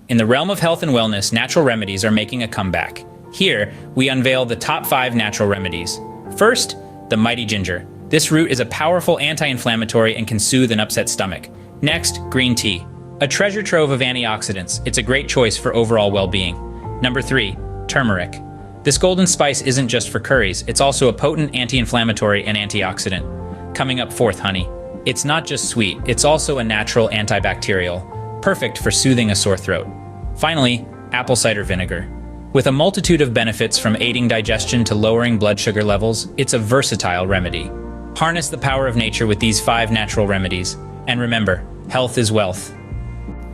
In the realm of health and wellness, natural remedies are making a comeback. Here, we unveil the top 5 natural remedies. First, the mighty ginger. This root is a powerful anti-inflammatory and can soothe an upset stomach. Next, green tea. A treasure trove of antioxidants, it's a great choice for overall well-being. Number 3, turmeric. This golden spice isn't just for curries, it's also a potent anti-inflammatory and antioxidant. Coming up fourth, honey. It's not just sweet, it's also a natural antibacterial, perfect for soothing a sore throat. Finally, apple cider vinegar. With a multitude of benefits from aiding digestion to lowering blood sugar levels, it's a versatile remedy. Harness the power of nature with these 5 natural remedies. And remember, health is wealth.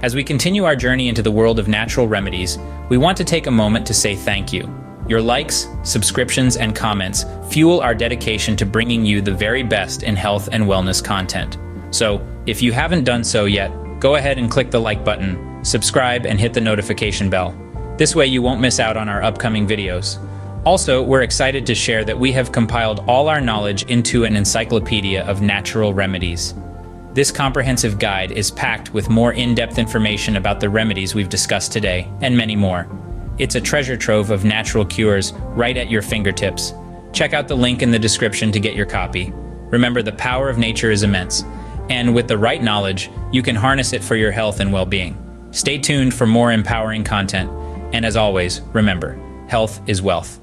As we continue our journey into the world of natural remedies, we want to take a moment to say thank you. Your likes, subscriptions, and comments fuel our dedication to bringing you the very best in health and wellness content. So, if you haven't done so yet, go ahead and click the like button, subscribe, and hit the notification bell. This way you won't miss out on our upcoming videos. Also, we're excited to share that we have compiled all our knowledge into an encyclopedia of natural remedies. This comprehensive guide is packed with more in-depth information about the remedies we've discussed today, and many more. It's a treasure trove of natural cures right at your fingertips. Check out the link in the description to get your copy. Remember, the power of nature is immense, and with the right knowledge, you can harness it for your health and well-being. Stay tuned for more empowering content, and as always, remember, health is wealth.